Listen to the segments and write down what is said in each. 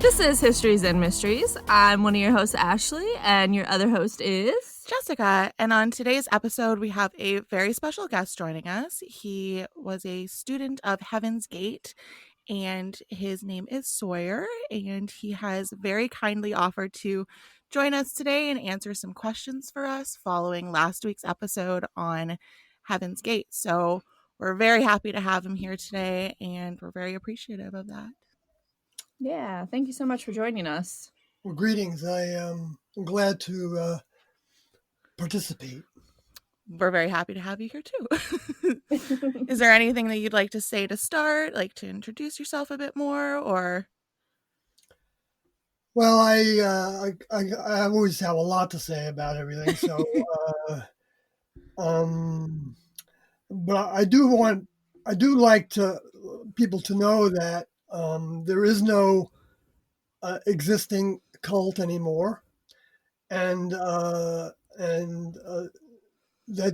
This is Histories and Mysteries. I'm one of your hosts, Ashley, and your other host is Jessica. And on today's episode, we have a very special guest joining us. He was a student of Heaven's Gate, and his name is Sawyer. And he has very kindly offered to join us today and answer some questions for us following last week's episode on Heaven's Gate. So we're very happy to have him here today, and we're very appreciative of that. Yeah, thank you so much for joining us. Well, greetings. I am glad to participate. We're very happy to have you here too. Is there anything that you'd like to say to start, like to introduce yourself a bit more, or? Well, I always have a lot to say about everything. So, but I do like to people to know that there is no existing cult anymore, and that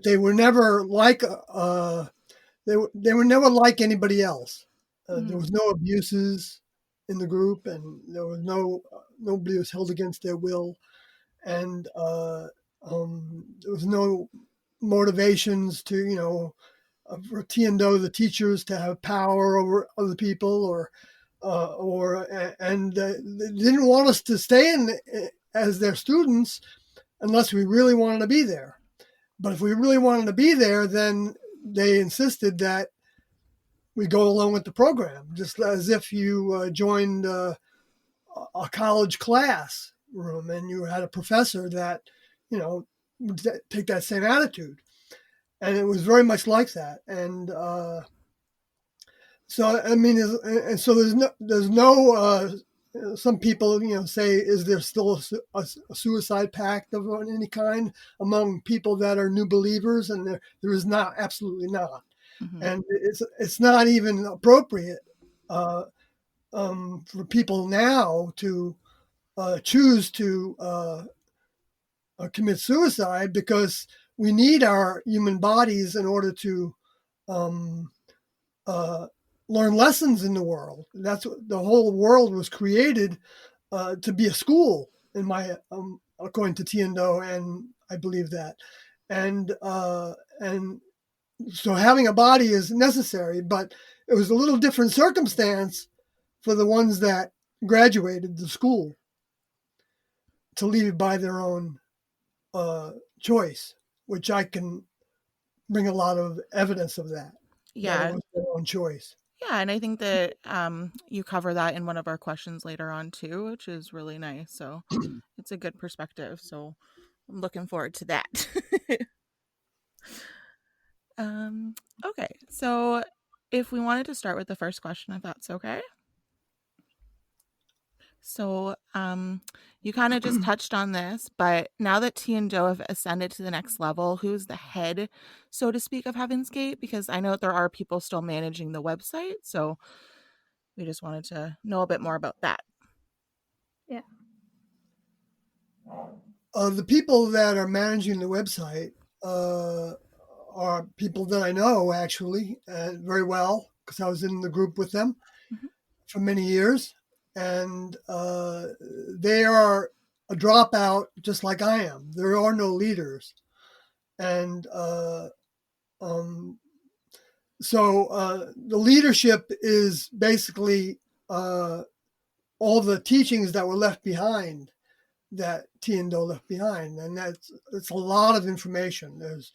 they were never like they were never like anybody else. There was no abuses in the group, and there was nobody was held against their will, and there was no motivations to for Tiendo, the teachers, to have power over other people, and they didn't want us to stay in as their students unless we really wanted to be there. But if we really wanted to be there, then they insisted that we go along with the program, just as if you joined a college class room and you had a professor that, would take that same attitude. And it was very much like that. And so, I mean, and so there's no some people, say, is there still a suicide pact of any kind among people that are new believers? And there is not, absolutely not. Mm-hmm. And it's not even appropriate for people now to choose to commit suicide, because we need our human bodies in order to learn lessons in the world. That's what the whole world was created to be a school, in my according to Tiendo, and I believe that. And so having a body is necessary, but it was a little different circumstance for the ones that graduated the school to leave by their own choice, which I can bring a lot of evidence of that. Yeah, that it was their own choice. Yeah, and I think that you cover that in one of our questions later on too, which is really nice. So it's a good perspective. So I'm looking forward to that. Okay, so if we wanted to start with the first question, if that's okay. So you kind of just touched on this, but now that Tiendo have ascended to the next level, who's the head, so to speak, of Heaven's Gate? Because I know that there are people still managing the website, so we just wanted to know a bit more about that. Yeah. The people that are managing the website are people that I know, actually, very well, because I was in the group with them for many years. And they are a dropout just like I am. There are no leaders. And so the leadership is basically all the teachings that were left behind, that Tiendo left behind. And it's a lot of information. There's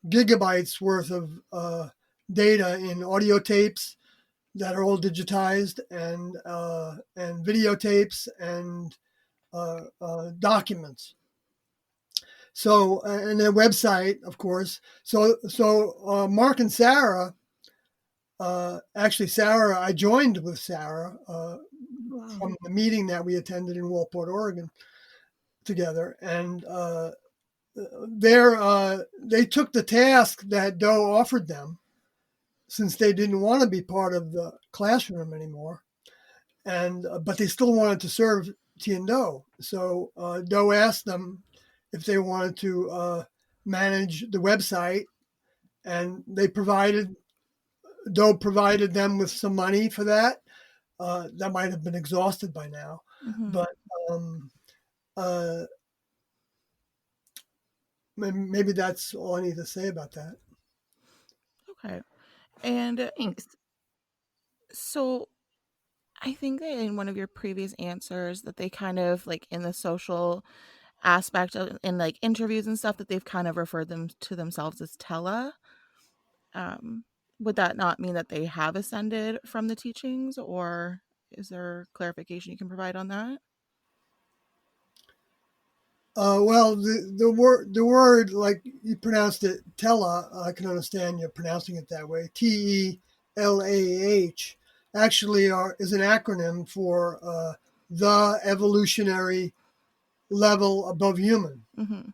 gigabytes worth of data in audio tapes that are all digitized, and videotapes and documents. So, and their website, of course. So Mark and Sarah, actually Sarah, I joined with Sarah from the meeting that we attended in Walport, Oregon, together, and they took the task that Doe offered them, since they didn't want to be part of the classroom anymore, and but they still wanted to serve Tiendo. So Doe asked them if they wanted to manage the website, and Doe provided them with some money for that. that might have been exhausted by now. Mhm. But uh, maybe that's all I need to say about that. Okay. And Thanks. so I think that in one of your previous answers that they kind of like in the social aspect of in like interviews and stuff that they've kind of referred them to themselves as Tela. Um, would that not mean that they have ascended from the teachings, or is there clarification you can provide on that? Well, the word like you pronounced it, Tela. I can understand you pronouncing it that way. TELAH actually is an acronym for the evolutionary level above human, Mm-hmm.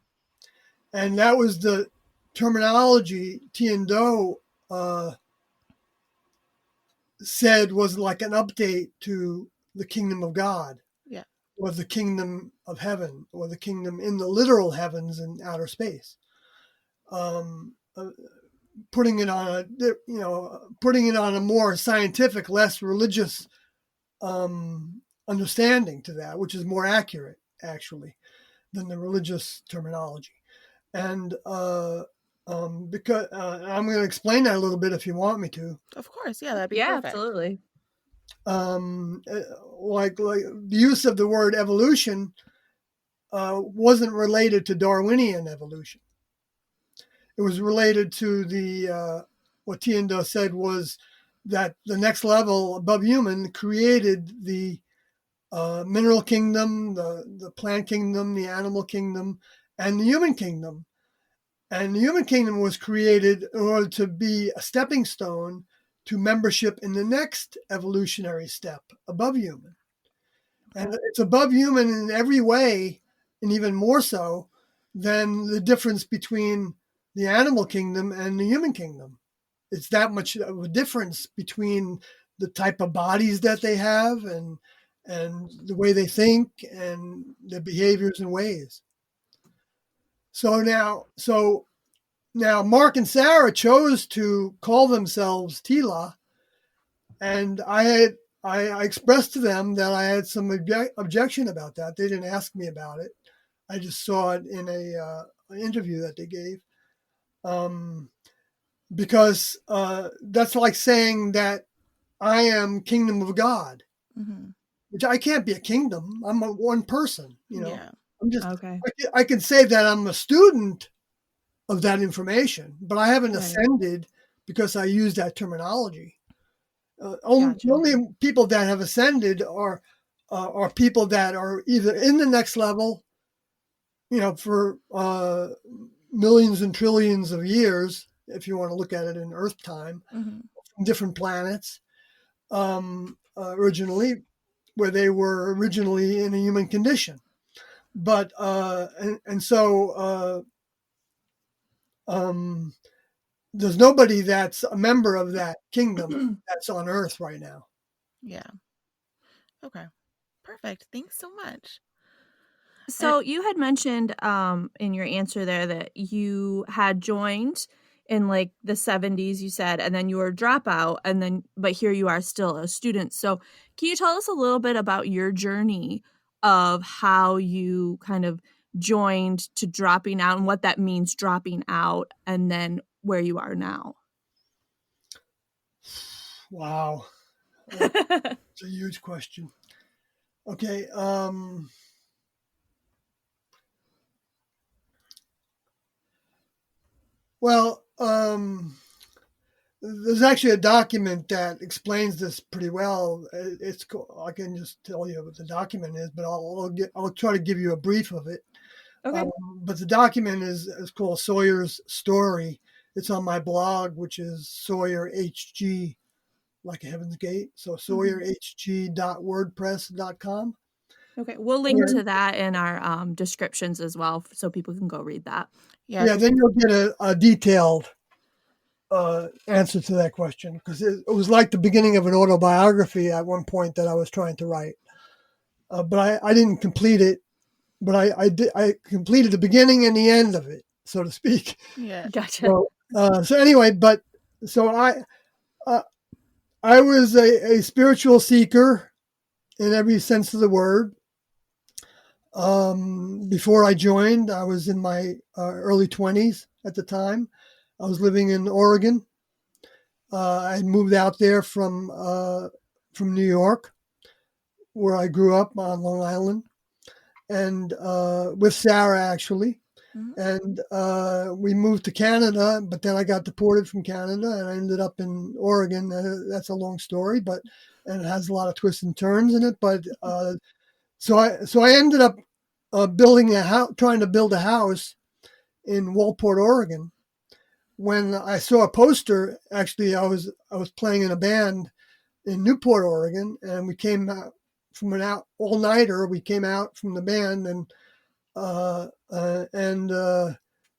and that was the terminology Tiendo said was like an update to the kingdom of God, Yeah. or the kingdom of heaven, or the kingdom in the literal heavens and outer space. Um, uh, putting it on a more scientific, less religious understanding to that, which is more accurate actually than the religious terminology. And because I'm going to explain that a little bit if you want me to. Of course. Yeah, that'd be Yeah, perfect. absolutely. Like the use of the word evolution wasn't related to Darwinian evolution. It was related to the what Tiendo said was that the next level above human created the mineral kingdom, the plant kingdom, the animal kingdom, and the human kingdom. And the human kingdom was created in order to be a stepping stone to membership in the next evolutionary step above human. And it's above human in every way, and even more so than the difference between the animal kingdom and the human kingdom. It's that much of a difference between the type of bodies that they have and the way they think and their behaviors and ways. So now Mark and Sarah chose to call themselves Tila, and I expressed to them that I had some objection about that. They didn't ask me about it. I just saw it in an interview that they gave, because that's like saying that I am kingdom of God, Mm-hmm. which I can't be a kingdom. I'm one person. Yeah. I'm just. Okay. I can say that I'm a student of that information, but I haven't Right. ascended because I use that terminology. The Gotcha. only people that have ascended are people that are either in the next level, for millions and trillions of years, if you want to look at it in Earth time, Mm-hmm. from different planets, originally, where they were originally in a human condition. But there's nobody that's a member of that kingdom that's on Earth right now. Yeah. Okay. Perfect. Thanks so much. So you had mentioned in your answer there that you had joined in like the 70s, you said, and then you were a dropout, but here you are still a student. So can you tell us a little bit about your journey of how you kind of joined to dropping out and what that means dropping out, and then where you are now? Wow, it's a huge question. Okay. Well, there's actually a document that explains this pretty well. I can just tell you what the document is, but I'll try to give you a brief of it. Okay. But the document is called Sawyer's Story. It's on my blog, which is Sawyer HG, like a Heaven's Gate. So sawyerhg.wordpress.com. Okay. We'll link to that in our descriptions as well so people can go read that. Yeah. Yeah, then you'll get a detailed answer to that question, because it was like the beginning of an autobiography at one point that I was trying to write. But I didn't complete it, but I completed the beginning and the end of it, so to speak. Yeah. Gotcha. So anyway, so I was a spiritual seeker in every sense of the word. Before I joined, I was in my early 20s at the time. I was living in Oregon. I had moved out there from New York, where I grew up on Long Island, and with Sarah actually. Mhm. And we moved to Canada, but then I got deported from Canada, and I ended up in Oregon. That's a long story, and it has a lot of twists and turns in it. But so I ended up building a house, trying to build a house in Walport, Oregon. When I saw a poster, actually, I was playing in a band in Newport, Oregon, and we came out from an all nighter. We came out from the band and I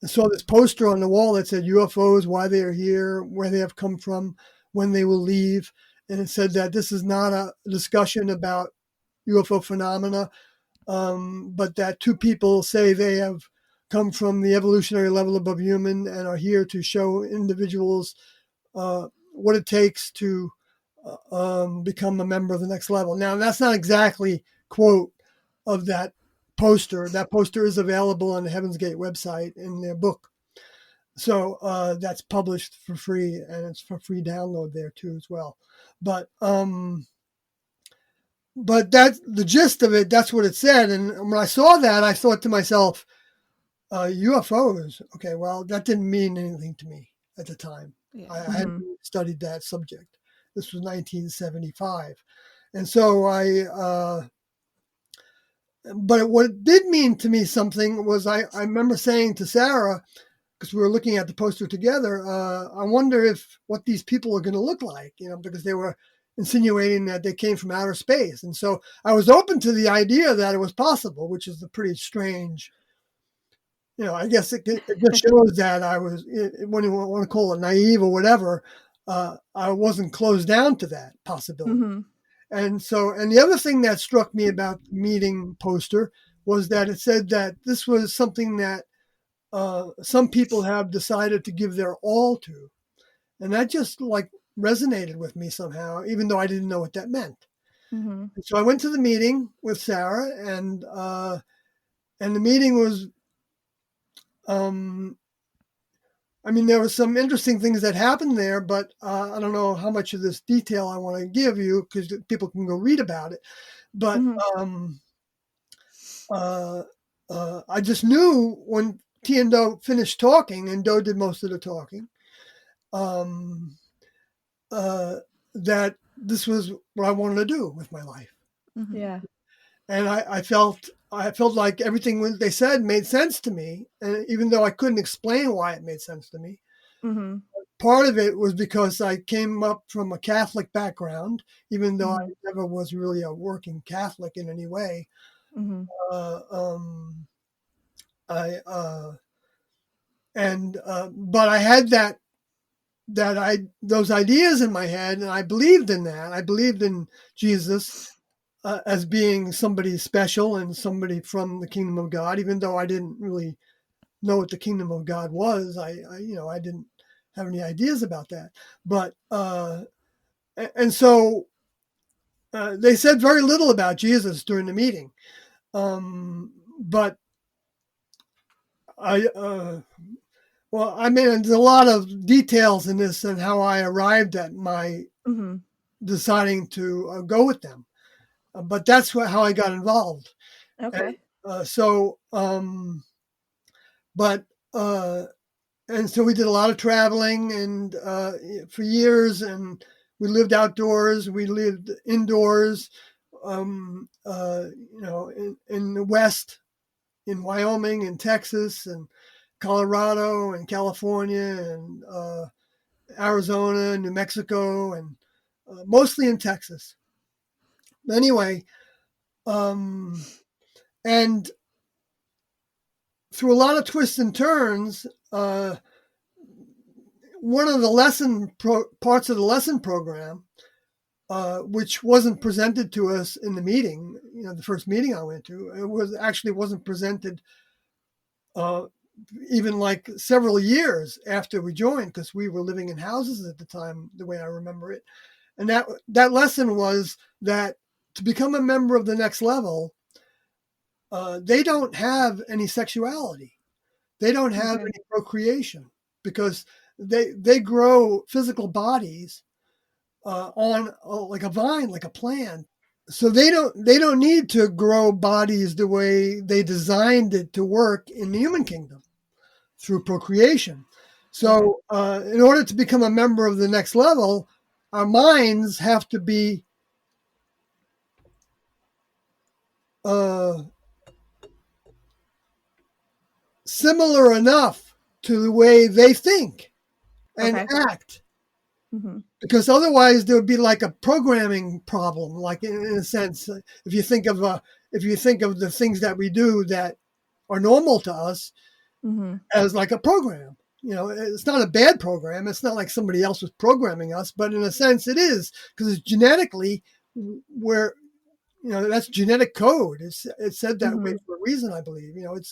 saw this poster on the wall that said UFOs, why they are here, where they have come from, when they will leave, and it said that this is not a discussion about UFO phenomena, but that two people say they have come from the evolutionary level above human and are here to show individuals what it takes to become a member of the next level. Now, that's not exactly quote of that poster. That poster is available on the Heaven's Gate website in their book. So that's published for free, and it's for free download there too as well. But that's the gist of it. That's what it said. And when I saw that, I thought to myself, UFOs. Okay, well, that didn't mean anything to me at the time. Yeah. I hadn't studied that subject. This was 1975. And so but what did mean to me something was I remember saying to Sarah, because we were looking at the poster together, I wonder what these people are going to look like, because they were insinuating that they came from outer space. And so I was open to the idea that it was possible, which is a pretty strange, I guess it just shows that I was, when you want to call it naive or whatever, I wasn't closed down to that possibility. Mm-hmm. And the other thing that struck me about the meeting poster was that it said that this was something that some people have decided to give their all to. And that just resonated with me somehow, even though I didn't know what that meant. Mm-hmm. So I went to the meeting with Sarah, and the meeting was, there were some interesting things that happened there, but I don't know how much of this detail I want to give you because people can go read about it. But I just knew when T and Do finished talking, and Do did most of the talking, that this was what I wanted to do with my life. Mm-hmm. Yeah. And I felt like everything they said made sense to me. And even though I couldn't explain why it made sense to me, part of it was because I came up from a Catholic background, even though I never was really a working Catholic in any way. But I had those ideas in my head, and I believed in that. I believed in Jesus as being somebody special and somebody from the kingdom of God, even though I didn't really know what the kingdom of God was. I didn't have any ideas about that. But and so they said very little about Jesus during the meeting. But there's a lot of details in this and how I arrived at my deciding to go with them. But that's how I got involved. Okay. And so we did a lot of traveling and for years, and we lived outdoors. We lived indoors, in the West, in Wyoming and Texas and Colorado and California and Arizona, New Mexico, and mostly in Texas. Anyway, and through a lot of twists and turns, one of the parts of the lesson program, which wasn't presented to us in the meeting, the first meeting I went to, wasn't presented even several years after we joined, because we were living in houses at the time, the way I remember it. And that lesson was that to become a member of the next level, they don't have any sexuality. They don't have any procreation because they grow physical bodies on like a vine, like a plant. So they don't need to grow bodies the way they designed it to work in the human kingdom through procreation. So in order to become a member of the next level, our minds have to be similar enough to the way they think and act. Mm-hmm. Because otherwise there would be like a programming problem, like in a sense, if you think of the things that we do that are normal to us as like a program. It's not a bad program. It's not like somebody else was programming us, but in a sense it is, because it's genetically where, that's genetic code. It's said that way for a reason, I believe. And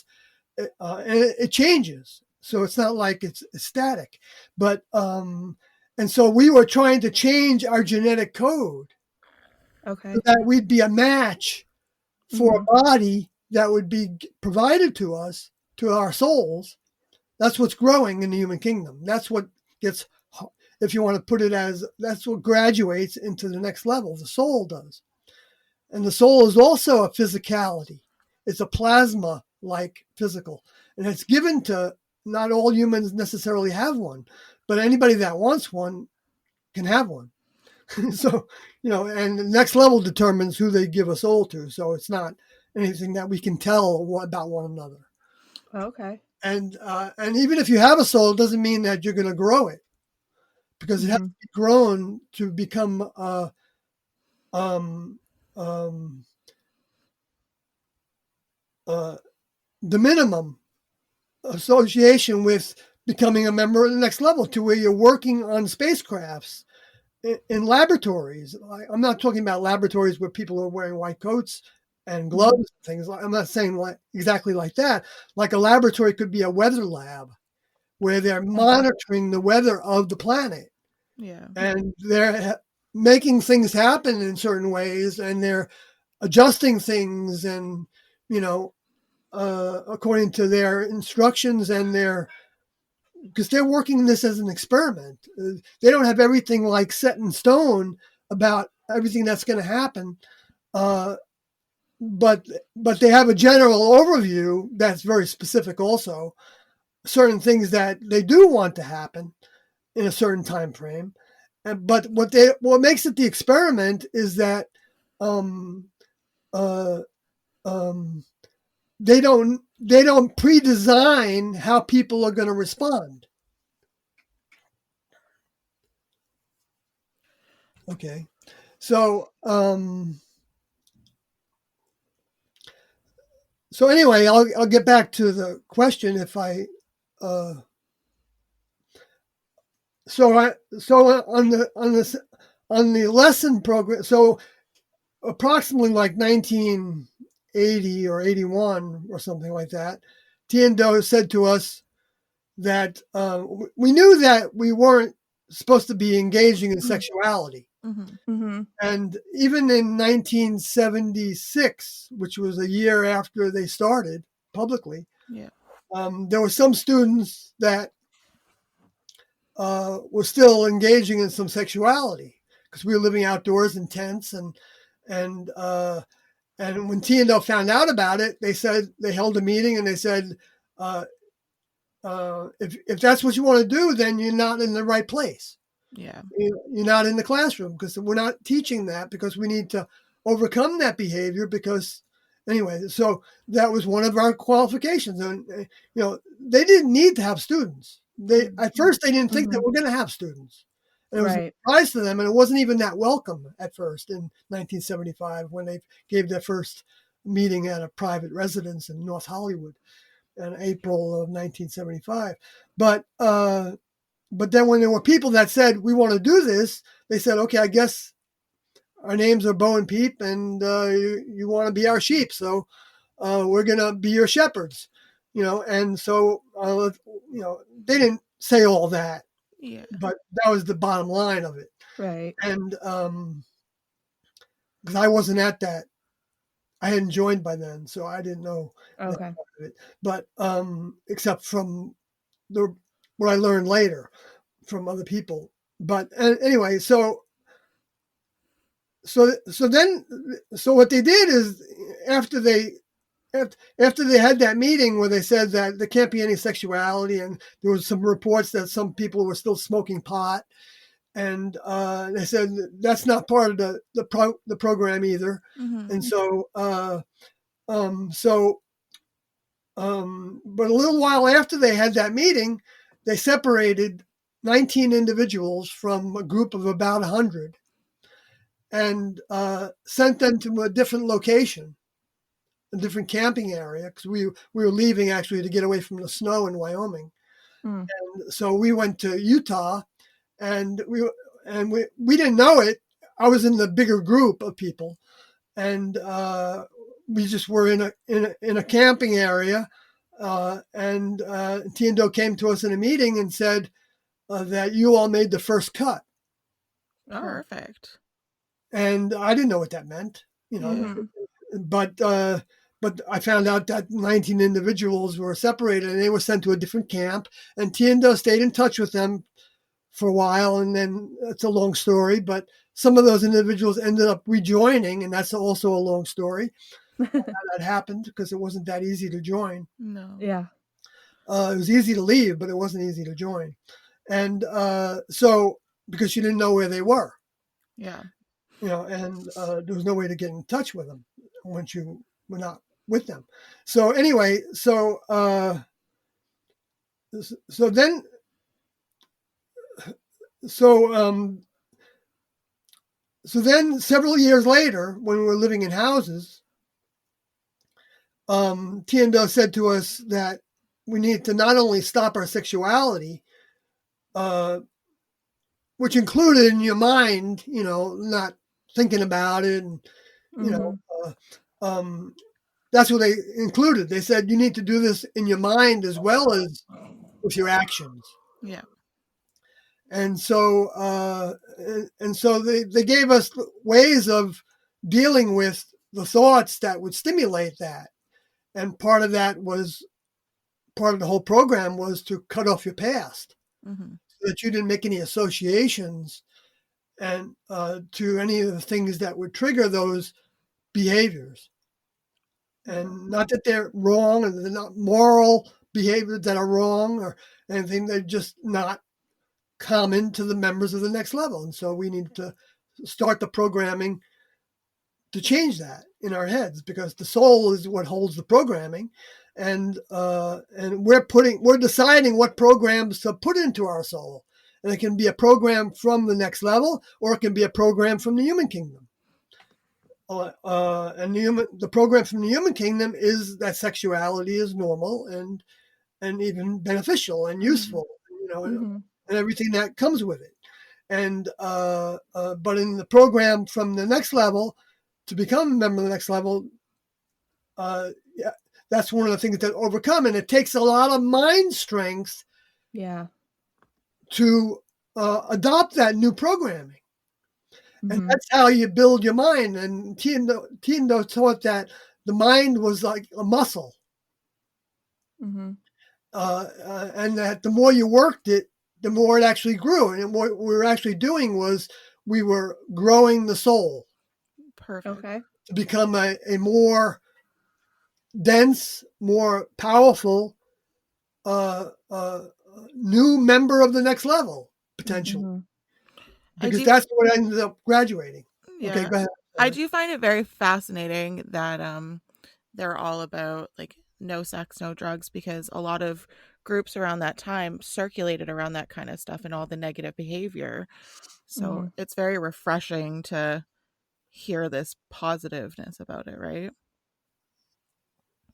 it changes. So it's not like it's static, but, and so we were trying to change our genetic code so that we'd be a match for a body that would be provided to us, to our souls. That's what's growing in the human kingdom. That's what gets, if you want to put it as, that's what graduates into the next level. The soul does. And the soul is also a physicality. It's a plasma-like physical. And it's given to, not all humans necessarily have one, but anybody that wants one can have one. So, and the next level determines who they give a soul to. So it's not anything that we can tell about one another. Okay. And even if you have a soul, it doesn't mean that you're going to grow it, because it has to be grown to become the minimum association with becoming a member of the next level, to where you're working on spacecrafts in laboratories. I'm not talking about laboratories where people are wearing white coats and gloves and things. I'm not saying exactly like that. Like a laboratory could be a weather lab where they're monitoring the weather of the planet. Yeah. And they're making things happen in certain ways, and they're adjusting things, and, according to their instructions and because they're working this as an experiment. They don't have everything like set in stone about everything that's going to happen. But they have a general overview that's very specific also. Certain things that they do want to happen in a certain time frame. But what makes it the experiment is that they don't pre-design how people are going to respond. Okay. So anyway, I'll get back to the question if I so on the lesson program, so approximately like 1980 or 81 or something like that, Tiendo said to us that we knew that we weren't supposed to be engaging in sexuality. And even in 1976, which was a year after they started publicly, there were some students that were still engaging in some sexuality, because we were living outdoors in tents, and when Tiendo found out about it, they held a meeting, and they said, if that's what you want to do, then you're not in the right place. Yeah. You're not in the classroom, because we're not teaching that, because we need to overcome that behavior. Because anyway, so that was one of our qualifications. And, they didn't need to have students. At first they didn't think that we're going to have students. And it was a surprise to them. And it wasn't even that welcome at first in 1975, when they gave their first meeting at a private residence in North Hollywood in April of 1975. But then when there were people that said, we want to do this, they said, okay, I guess our names are Bo and Peep, and you want to be our sheep. So we're going to be your shepherds, and so, they didn't say all that Yeah. but that was the bottom line of it. Right. And because I wasn't at that, I hadn't joined by then, so I didn't know that Okay. part of it. But except from what I learned later from other people. But anyway, so then what they did is after they had that meeting where they said that there can't be any sexuality, and there was some reports that some people were still smoking pot, and they said that's not part of the program either. Mm-hmm. And so but a little while after they had that meeting, they separated 19 individuals from a group of about 100 and sent them to a different location, a different camping area, because we were leaving actually to get away from the snow in Wyoming. Mm. And so we went to Utah, and we didn't know it. I was in the bigger group of people, and we just were in a camping area. And Tiendo came to us in a meeting and said that you all made the first cut. Oh. Perfect. And I didn't know what that meant, Mhm. but I found out that 19 individuals were separated and they were sent to a different camp. And Tiendo stayed in touch with them for a while, and then it's a long story. But some of those individuals ended up rejoining, and that's also a long story. How that happened, because it wasn't that easy to join. No. Yeah. It was easy to leave, but it wasn't easy to join. And so because you didn't know where they were, Yeah. and there was no way to get in touch with them once you were not with them. So anyway, so then several years later, when we were living in houses, Tiendo said to us that we need to not only stop our sexuality, which included in your mind, not thinking about it, and Mhm. that's what they included. They said you need to do this in your mind as well as with your actions. Yeah. And so they gave us ways of dealing with the thoughts that would stimulate that. And part of the whole program was to cut off your past, Mm-hmm. so that you didn't make any associations and to any of the things that would trigger those behaviors. And not that they're wrong, and they're not moral behaviors that are wrong or anything. They're just not common to the members of the next level. And so we need to start the programming to change that in our heads, because the soul is what holds the programming. And we're deciding what programs to put into our soul. And it can be a program from the next level, or it can be a program from the human kingdom. And the program from the human kingdom is that sexuality is normal and even beneficial and useful, Mhm. and everything that comes with it. And but in the program from the next level, to become a member of the next level, yeah, that's one of the things that overcome, and it takes a lot of mind strength Yeah. to adopt that new programming. And Mhm. that's how you build your mind. And Tiendo taught that the mind was like a muscle, Mhm. and that the more you worked it, the more it actually grew. And what we were actually doing was we were growing the soul Perfect. Okay. to become a more dense, more powerful uh, uh, new member of the next level, potentially, Mhm. I because do. that's what ended up graduating. Okay, Yeah. go ahead. I do find it very fascinating that they're all about like no sex, no drugs, because a lot of groups around that time circulated around that kind of stuff and all the negative behavior. So Mhm. it's very refreshing to hear this positiveness about it, right?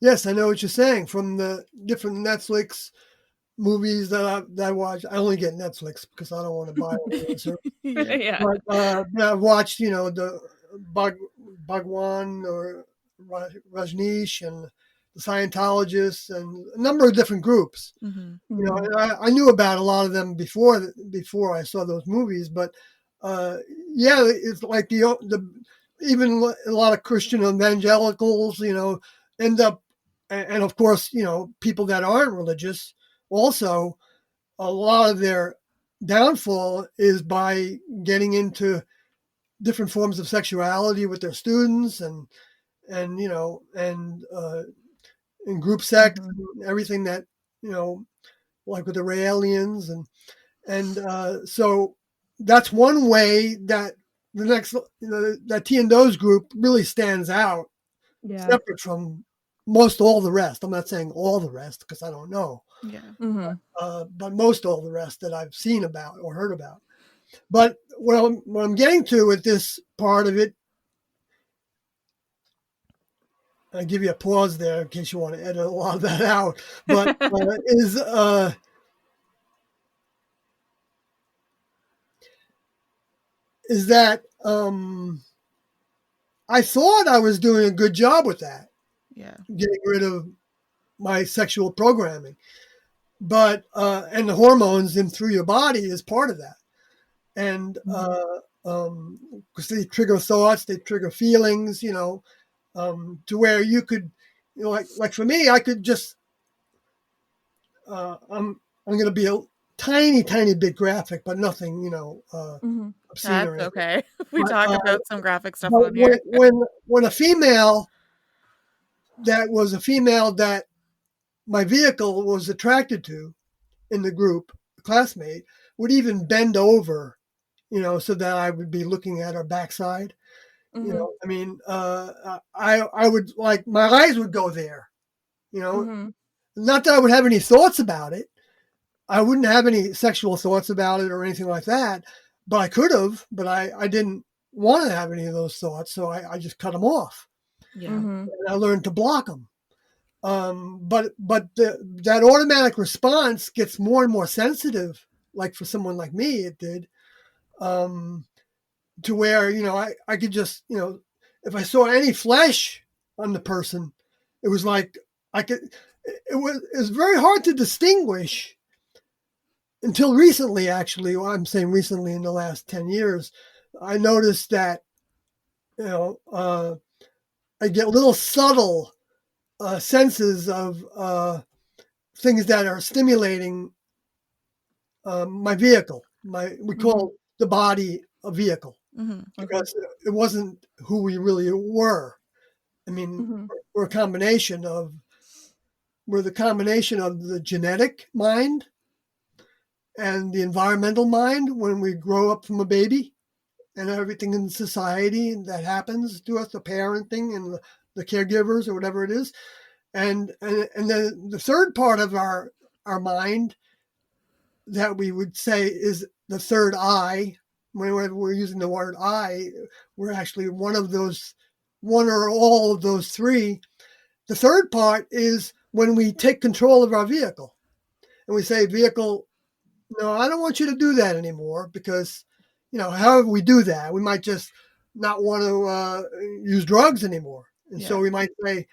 Yes, I know what you're saying. From the different Netflix movies that I watch, I only get Netflix because I don't want to buy all the service. Yeah. Yeah. But I've watched, the Bhagwan or Rajneesh and the Scientologists, and a number of different groups. Mhm. You know, Mhm. and I knew about a lot of them before I saw those movies, but yeah, it's like the even a lot of Christian evangelicals, you know, end up, and of course, you know, people that aren't religious also, a lot of their downfall is by getting into different forms of sexuality with their students, and you know, and group sex, Mhm. and everything that, you know, like with the Raelians, and so that's one way that the next, you know, that T and Those group really stands out, Yeah. separate from most all the rest. I'm not saying all the rest because I don't know, Yeah. Mhm. but most all the rest that I've seen about or heard about. But what I'm getting to with this part of it, I'll give you a pause there in case you want to edit a lot of that out, but is that I thought I was doing a good job with that, Yeah. getting rid of my sexual programming, but and the hormones in through your body is part of that, and Mhm. because they trigger thoughts, they trigger feelings, you know, to where you could, you know, like for me, I could just I'm going to be a tiny bit graphic, but nothing, you know, Mhm. obscene or That's anything. okay. We But talk about some graphic stuff but on here. when a female that was a female that my vehicle was attracted to in the group, a classmate, would even bend over, you know, so that I would be looking at her backside. You Mhm. know, I mean, I would like my eyes would go there. You know, Mhm. not that I would have any thoughts about it. I wouldn't have any sexual thoughts about it or anything like that, but I could have. But I didn't want to have any of those thoughts, so I just cut them off. Yeah. Mhm. And I learned to block them. That automatic response gets more and more sensitive. Like for someone like me, it did, um, to where, you know, I could just, you know, if I saw any flesh on the person, it was like I could. It was very hard to distinguish until recently. Actually, well, I'm saying recently in the last 10 years, I noticed that, you know, I get little subtle senses of things that are stimulating my vehicle. We Mhm. call the body a vehicle Mhm. Okay. because it wasn't who we really were. I mean, Mhm. we're a combination of we're the combination of the genetic mind and the environmental mind when we grow up from a baby, and everything in society that happens to us, the parenting and the caregivers or whatever it is, and then the third part of our mind that we would say is the third eye. Whenever we're using the word "I," we're actually one of those, one or all of those three. The third part is when we take control of our vehicle and we say, "Vehicle, no, I don't want you to do that anymore," because, you know, however we do that, we might just not want to use drugs anymore, and so Yeah. we might say,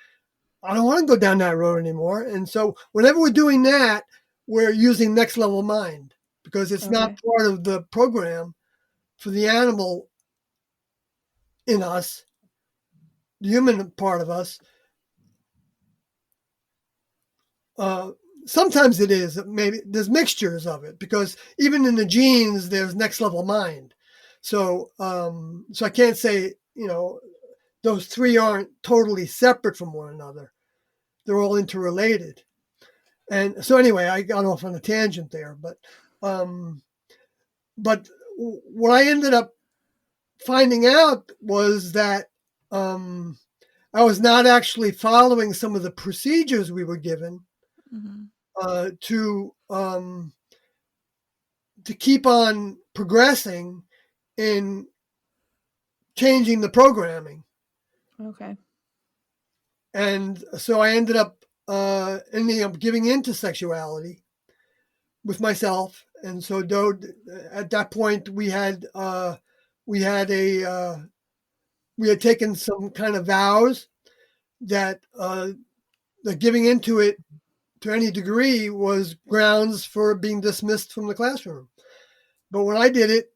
"I don't want to go down that road anymore." And so whenever we're doing that, we're using next level mind because it's not Okay. part of the program for the animal in us, the human part of us. Uh, Sometimes it is. Maybe there's mixtures of it because even in the genes, there's next level mind. So I can't say, you know, those three aren't totally separate from one another. They're all interrelated. And so anyway, I got off on a tangent there, um, but what I ended up finding out was that um, I was not actually following some of the procedures we were given Mhm. uh, to um, to keep on progressing in changing the programming, Okay. and so I ending up giving into sexuality with myself. And so, though at that point we had a we had taken some kind of vows that that giving into it to any degree was grounds for being dismissed from the classroom. But when I did it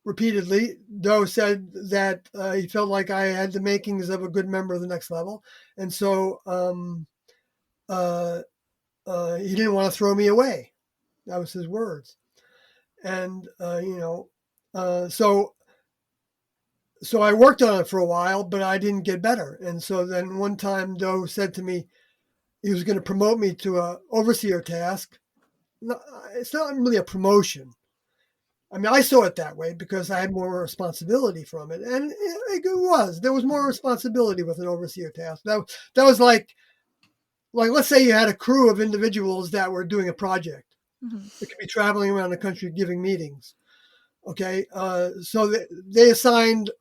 repeatedly, Doe said that he felt like I had the makings of a good member of the next level. And so he didn't want to throw me away. That was his words. And, so I worked on it for a while, but I didn't get better. And so then one time Doe said to me he was going to promote me to a overseer task. No, it's not really a promotion. I mean, I saw it that way because I had more responsibility from it. And there was more responsibility with an overseer task. That was like, let's say you had a crew of individuals that were doing a project. Mm-hmm. They could be traveling around the country giving meetings. Okay. So they assigned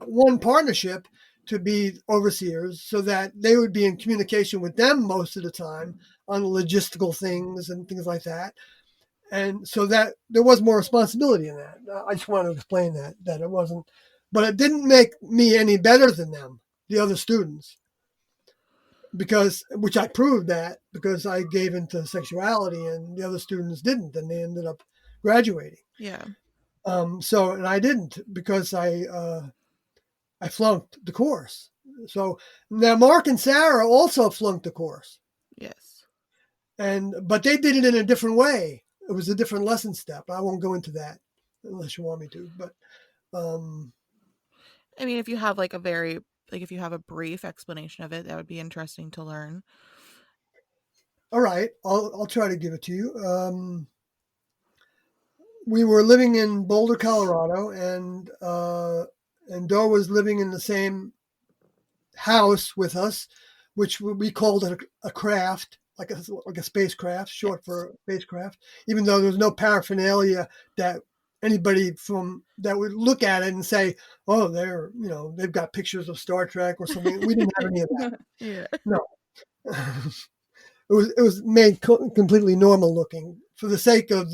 one partnership to be overseers so that they would be in communication with them most of the time on logistical things and things like that. And so that there was more responsibility in that. I just want to explain that it wasn't, but it didn't make me any better than them, the other students, which I proved that because I gave into sexuality and the other students didn't, and they ended up graduating. Yeah. And I didn't because I flunked the course. So now Mark and Sarah also flunked the course. Yes. But they did it in a different way. It was a different lesson step. I won't go into that unless you want me to. But I mean, if you have if you have a brief explanation of it, that would be interesting to learn. All right, I'll try to give it to you. We were living in Boulder, Colorado, and Doe was living in the same house with us, which we called it a craft, like a spacecraft, short for spacecraft, even though there was no paraphernalia that anybody that would look at it and say, oh, they've got pictures of Star Trek or something. We didn't have any of that. Yeah. No. It was made completely normal looking for the sake of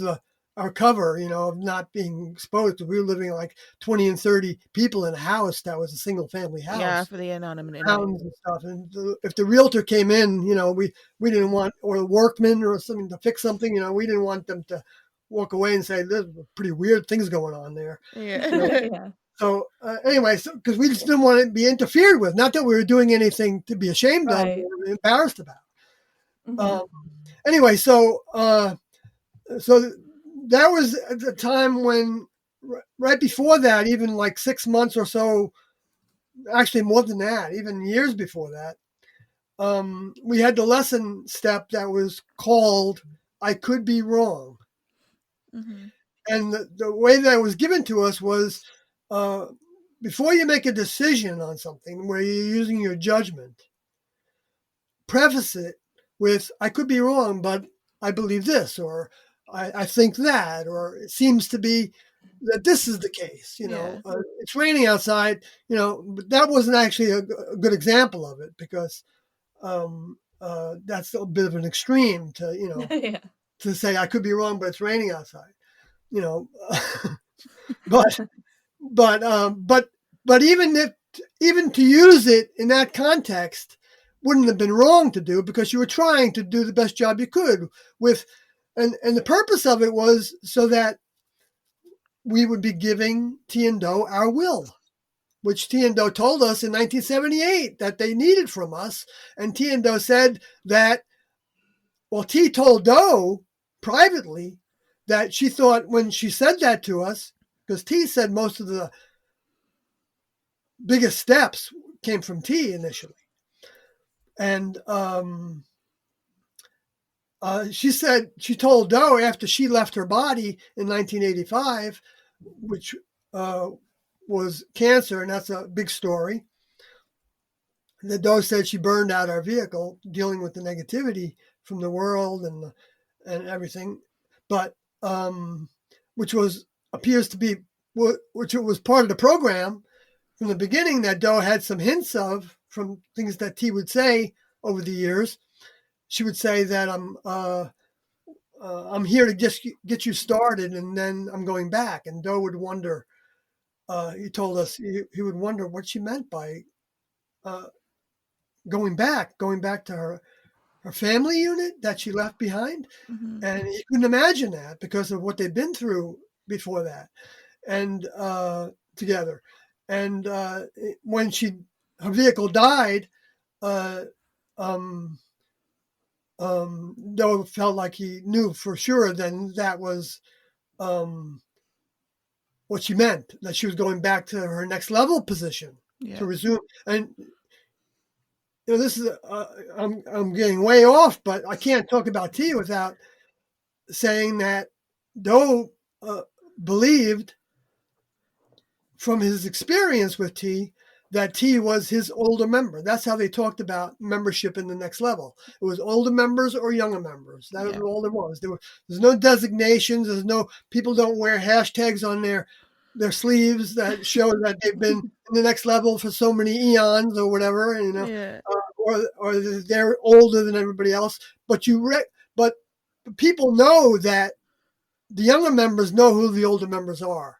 our cover, of not being exposed. We were living like 20 and 30 people in a house that was a single family house. Yeah, for the anonymity. And stuff. And if the realtor came in, we didn't want, or the workman or something to fix something, we didn't want them to walk away and say, there's pretty weird things going on there. Yeah. Yeah. So anyway, because we just didn't want to be interfered with. Not that we were doing anything to be ashamed of or embarrassed about. Mhm. Anyway, so that was at the time when, right before that, even like 6 months or so, actually more than that, even years before that, we had the lesson step that was called I Could Be Wrong. Mm-hmm. And the way that it was given to us was before you make a decision on something where you're using your judgment, preface it with, I could be wrong, but I believe this, or I think that, or it seems to be that this is the case. It's raining outside, but that wasn't actually a good example of it because that's a bit of an extreme to, Yeah. to say I could be wrong, but it's raining outside, but even to use it in that context wouldn't have been wrong to do because you were trying to do the best job you could with, and the purpose of it was so that we would be giving T and Doe our will, which T and Doe told us in 1978 that they needed from us. And T and Doe said that, well, T told Doe privately that she thought when she said that to us, because T said most of the biggest steps came from T initially. And she told Doe after she left her body in 1985, which was cancer, and that's a big story. The Doe said she burned out our vehicle, dealing with the negativity from the world and everything, but which was part of the program from the beginning that Doe had some hints of from things that T would say over the years. She would say that I'm here to just get you started, and then I'm going back. And Doe would wonder. He told us he would wonder what she meant by going back to her family unit that she left behind. Mhm. And he couldn't imagine that because of what they'd been through before that, and together. And when her vehicle died, though felt like he knew for sure then that was what she meant, that she was going back to her next level position to resume. And this is I'm getting way off, but I can't talk about T without saying that Doe believed from his experience with T that T was his older member. That's how they talked about membership in the next level. It was older members or younger members. That was all there was. There's no designations. There's no, people don't wear hashtags on their sleeves that show that they've been in the next level for so many eons or whatever, or they're older than everybody else. But but people know that the younger members know who the older members are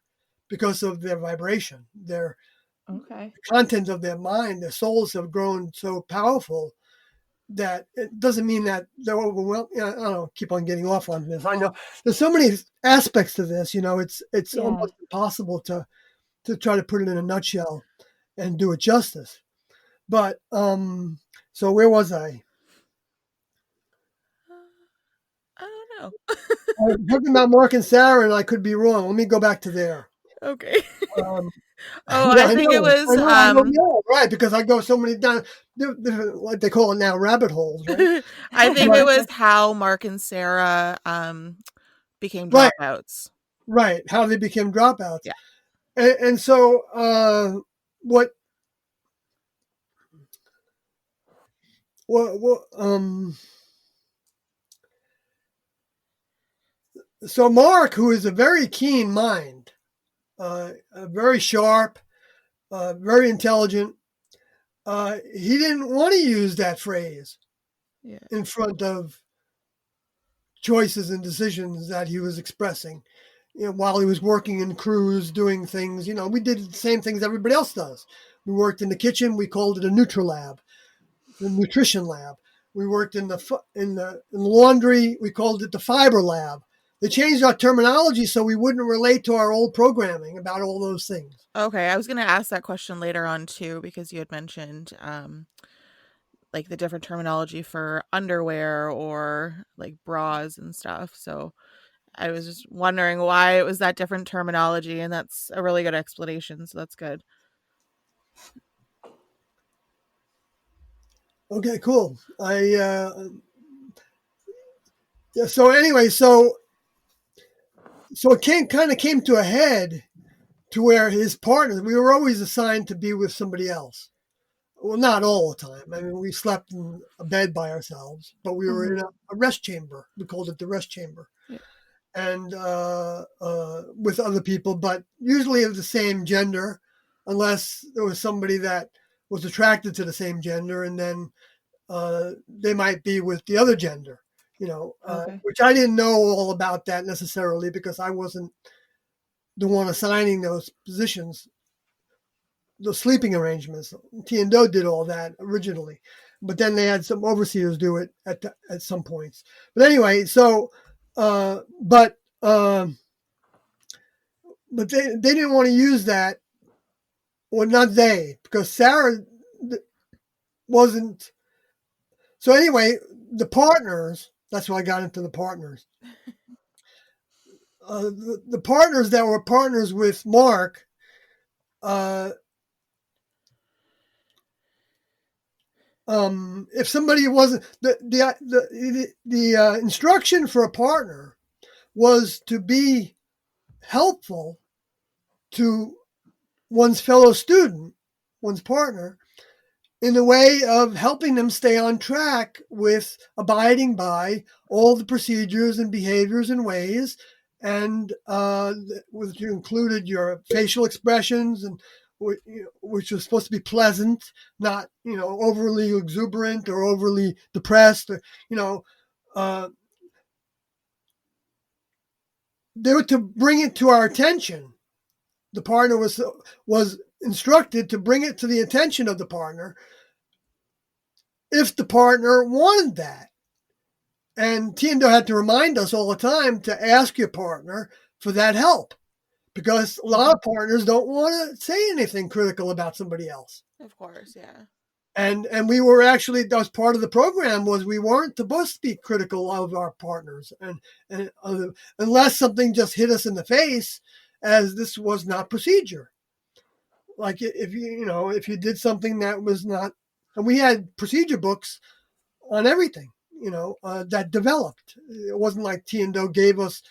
because of their vibration, their content of their mind. Their souls have grown so powerful that it doesn't mean that they're overwhelmed. I don't know, keep on getting off on this. I know there's so many aspects to this, it's almost impossible to try to put it in a nutshell and do it justice. But so where was I? I don't know. I was talking about Mark and Sarah, and I could be wrong. Let me go back to there. Okay. I think it was I know, right, because I go so many down different, like they call it now, rabbit holes, right? I think it was how Mark and Sarah became dropouts. Right, how they became dropouts. Yeah. And so so Mark, who is a very keen mind, very sharp, very intelligent, he didn't want to use that phrase in front of choices and decisions that he was expressing. While he was working in crews, doing things, we did the same things everybody else does. We worked in the kitchen. We called it a NutriLab, the nutrition lab. We worked in the laundry. We called it the fiber lab. They changed our terminology so we wouldn't relate to our old programming about all those things. Okay, I was going to ask that question later on too, because you had mentioned like the different terminology for underwear or like bras and stuff. So I was just wondering why it was that different terminology, and that's a really good explanation. So that's good. Okay, cool. So anyway, so it kind of came to a head to where his partners, we were always assigned to be with somebody else. Well, not all the time. I mean, we slept in a bed by ourselves, but we were in a rest chamber. We called it the rest chamber. Yeah. And with other people, but usually of the same gender, unless there was somebody that was attracted to the same gender, and then they might be with the other gender, which I didn't know all about that necessarily because I wasn't the one assigning those positions, the sleeping arrangements. T and Doe did all that originally, but then they had some overseers do it at some points. But anyway, so but they didn't want to use that. Well, not they, because Sarah wasn't. So anyway, the partners. That's why I got into the partners. The partners that were partners with Mark. If somebody wasn't the instruction for a partner was to be helpful to one's fellow student, one's partner, in the way of helping them stay on track with abiding by all the procedures and behaviors and ways, and which included your facial expressions, and which was supposed to be pleasant, not overly exuberant or overly depressed, or they were to bring it to our attention. The partner was instructed to bring it to the attention of the partner if the partner wanted that. And Tiendo had to remind us all the time to ask your partner for that help, because a lot of partners don't want to say anything critical about somebody else. Of course, yeah. And we were actually, that was part of the program, was we weren't supposed to be critical of our partners, and unless something just hit us in the face, as this was not procedure. Like if you did something that was not, and we had procedure books on everything, that developed. It wasn't like Tiendo gave us,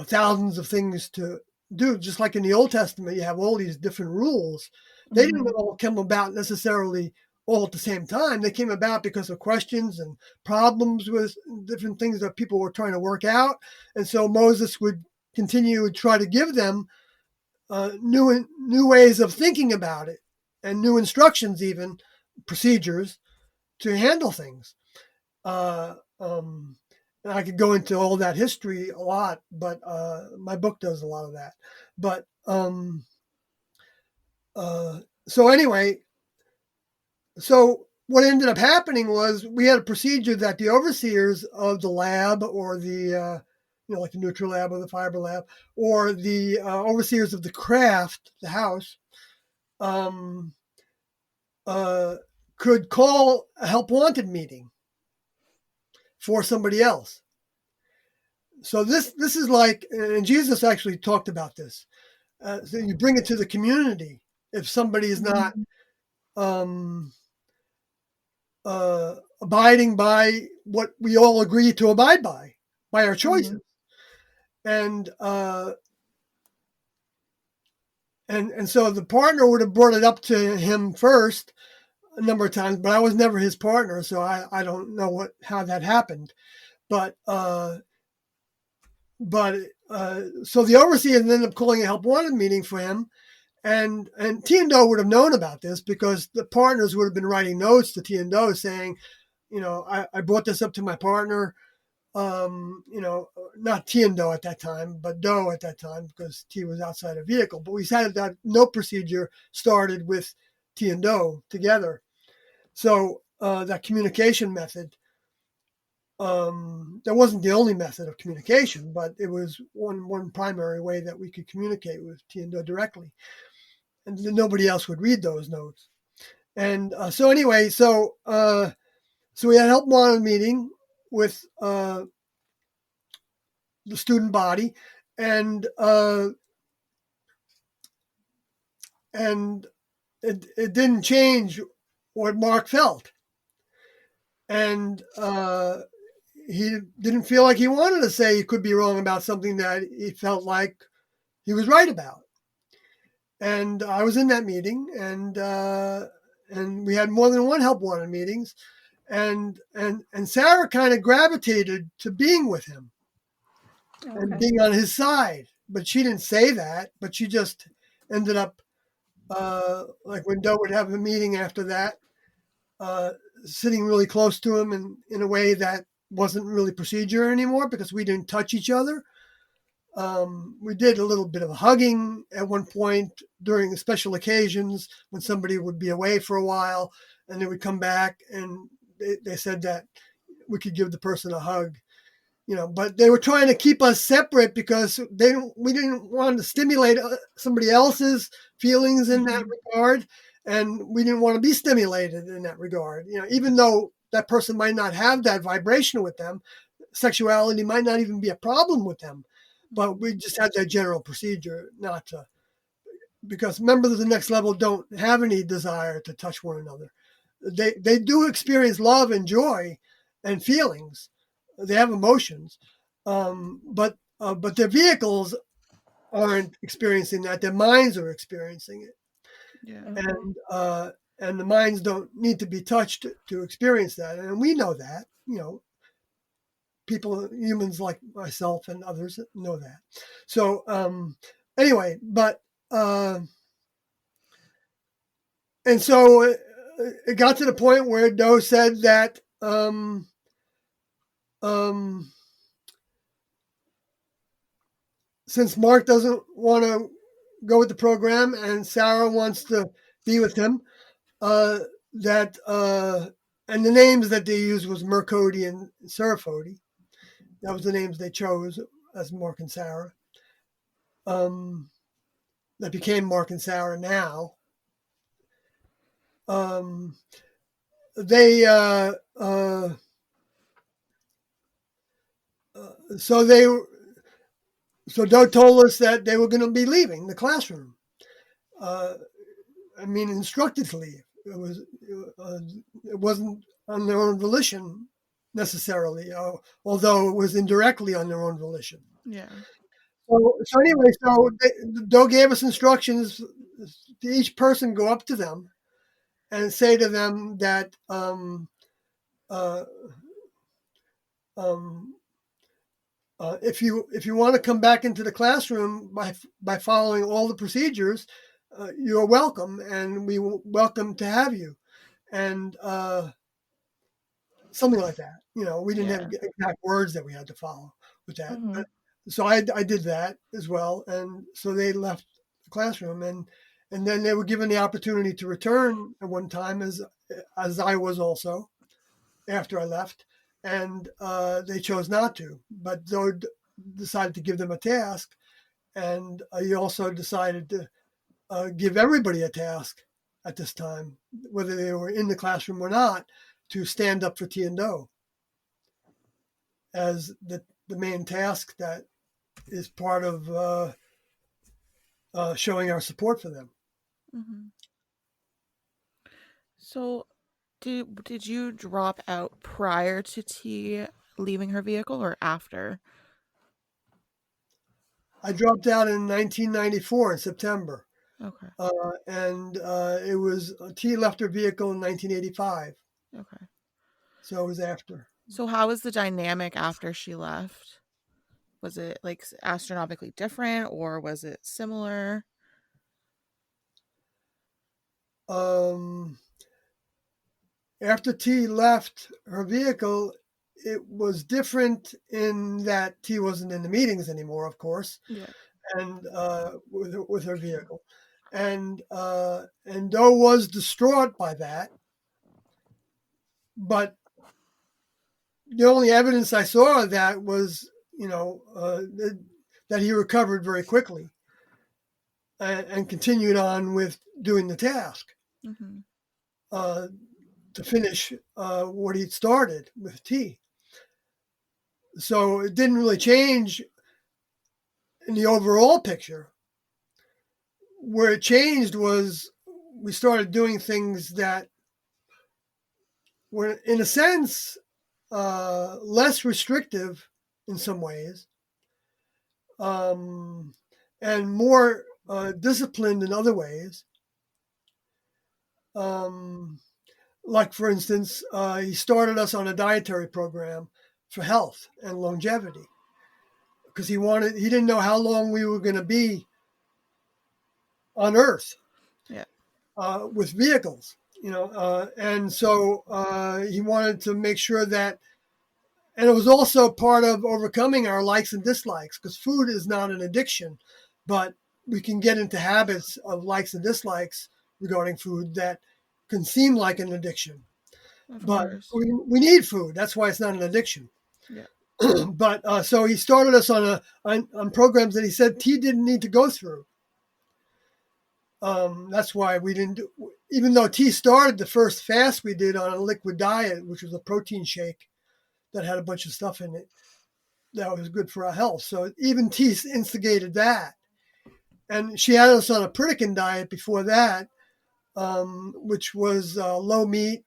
thousands of things to do. Just like in the Old Testament, you have all these different rules. They didn't all come about necessarily all at the same time. They came about because of questions and problems with different things that people were trying to work out. And so Moses would continue to try to give them new ways of thinking about it, and new instructions, even procedures to handle things. I could go into all that history a lot, but my book does a lot of that. But so anyway, so what ended up happening was we had a procedure that the overseers of the lab, or the like the Nutra Lab or the Fiber Lab, or the overseers of the craft, the house, could call a help wanted meeting for somebody else. So this is like, and Jesus actually talked about this. So you bring it to the community if somebody is not abiding by what we all agree to abide by our choices. And so the partner would have brought it up to him first a number of times, but I was never his partner, so I don't know how that happened. But so the overseer ended up calling a help wanted meeting for him, and Tiendo would have known about this, because the partners would have been writing notes to Tiendo saying, I brought this up to my partner, not Tiendo at that time, but Do at that time, because T was outside a vehicle. But we had that note procedure started with Tiendo together. So that communication method, that wasn't the only method of communication, but it was one primary way that we could communicate with Tiendo directly, and nobody else would read those notes. And so anyway, so we had a help wanted meeting with the student body, and it didn't change what Mark felt, and he didn't feel like he wanted to say he could be wrong about something that he felt like he was right about. And I was in that meeting, and we had more than one help wanted meetings, and Sarah kind of gravitated to being with him and being on his side, but she didn't say that, but she just ended up like when Do would have a meeting after that, sitting really close to him, and in a way that wasn't really procedure anymore, because we didn't touch each other. We did a little bit of hugging at one point during special occasions when somebody would be away for a while and they would come back, and they said that we could give the person a hug, but they were trying to keep us separate because we didn't want to stimulate somebody else's feelings in that regard. And we didn't want to be stimulated in that regard, even though that person might not have that vibration with them. Sexuality might not even be a problem with them, but we just had that general procedure not to, because members of the next level don't have any desire to touch one another. They do experience love and joy and feelings. They have emotions, but their vehicles aren't experiencing that. Their minds are experiencing it. Yeah. And the minds don't need to be touched to experience that. And we know that, people, humans like myself and others know that. So anyway, but and so it got to the point where Do said that since Mark doesn't want to go with the program and Sarah wants to be with him, that and the names that they used was Mercodi and Serafodi. That was the names they chose as Mark and Sarah. That became Mark and Sarah now. They so Doug told us that they were going to be leaving the classroom. Instructed to leave. It wasn't on their own volition necessarily, although it was indirectly on their own volition. Yeah. So anyway, Doug gave us instructions to each person go up to them and say to them that if you want to come back into the classroom by following all the procedures, you're welcome, and we welcome to have you, and something like that. We didn't have exact words that we had to follow with that. Mm-hmm. So I did that as well, and so they left the classroom, and then they were given the opportunity to return at one time, as I was also after I left, and they chose not to. But Zoe decided to give them a task, and he also decided to give everybody a task at this time, whether they were in the classroom or not, to stand up for T and Do as the main task that is part of showing our support for them. Mm-hmm. So did you drop out prior to T leaving her vehicle or after? I dropped out in 1994 in September. Okay. And it was T left her vehicle in 1985. Okay. So it was after. So how was the dynamic after she left? Was it like astronomically different, or was it similar? After T left her vehicle, it was different in that T wasn't in the meetings anymore, of course, and with her vehicle, and Do was distraught by that. But the only evidence I saw of that was, that he recovered very quickly and continued on with doing the task. Mm-hmm. To finish what he'd started with T. So it didn't really change in the overall picture. Where it changed was we started doing things that were, in a sense, less restrictive in some ways, and more disciplined in other ways. Like, for instance, he started us on a dietary program for health and longevity because he didn't know how long we were going to be on Earth with vehicles, and so he wanted to make sure that, and it was also part of overcoming our likes and dislikes, because food is not an addiction, but we can get into habits of likes and dislikes regarding food that can seem like an addiction, but we need food. That's why it's not an addiction. Yeah. But so he started us on programs that he said T didn't need to go through. That's why we didn't do, even though T started the first fast we did on a liquid diet, which was a protein shake that had a bunch of stuff in it that was good for our health. So even T instigated that. And she had us on a Pritikin diet before that, which was low meat,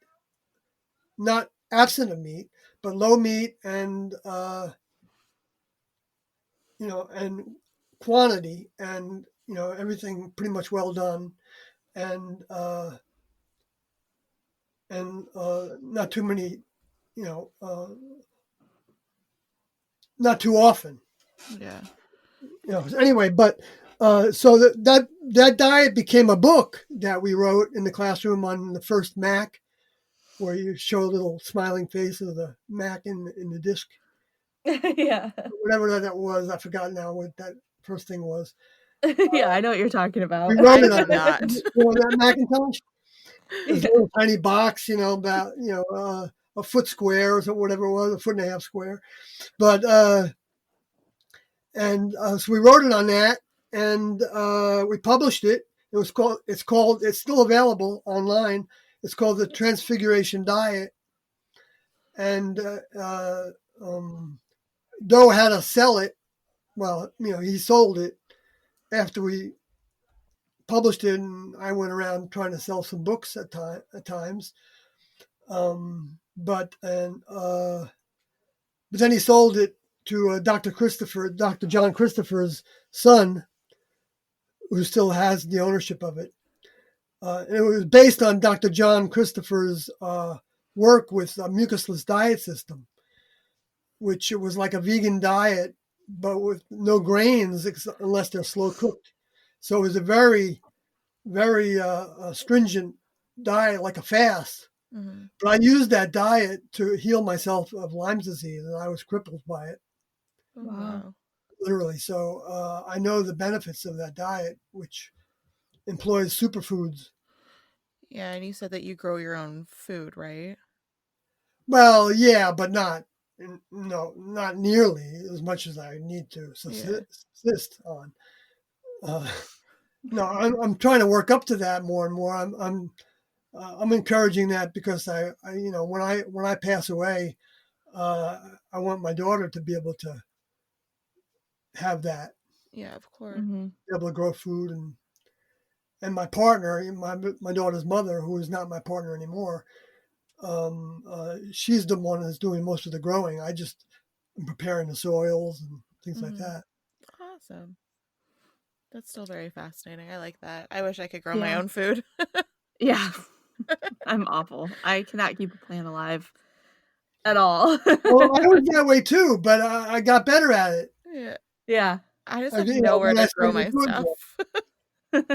not absent of meat, but low meat and, and quantity and, everything pretty much well done and not too many, not too often. Yeah. Anyway, but so that diet became a book that we wrote in the classroom on the first Mac, where you show a little smiling face of the Mac in the disc. Yeah. Whatever that was, I forgot now what that first thing was. Yeah, I know what you're talking about. We wrote it on that Macintosh. this little tiny box, about, a foot square or whatever it was, a foot and a half square. But, so we wrote it on that, and we published it. It's still available online. It's called The Transfiguration Diet. And Doe had to sell it. Well, he sold it after we published it, and I went around trying to sell some books at times. But then he sold it to Dr. John Christopher's son, who still has the ownership of it. And it was based on Dr. John Christopher's work with a mucusless diet system, which it was like a vegan diet, but with no grains unless they're slow cooked. So it was a very, very stringent diet, like a fast. Mm-hmm. But I used that diet to heal myself of Lyme's disease, and I was crippled by it. Wow. Literally. So I know the benefits of that diet, which employs superfoods. Yeah, and you said that you grow your own food, right? Well, yeah, but not nearly as much as I need to subsist on. No, I'm trying to work up to that more and more. I'm encouraging that because I when I pass away, I want my daughter to be able to have that. Yeah, of course. Mm-hmm. Be able to grow food, and my partner, my daughter's mother, who is not my partner anymore, she's the one that's doing most of the growing. I just am preparing the soils and things like that. Awesome. That's still very fascinating. I like that. I wish I could grow my own food. Yeah. I'm awful. I cannot keep a plant alive at all. Well, I was that way too, but I got better at it. Yeah. Yeah. I just have nowhere to grow my stuff.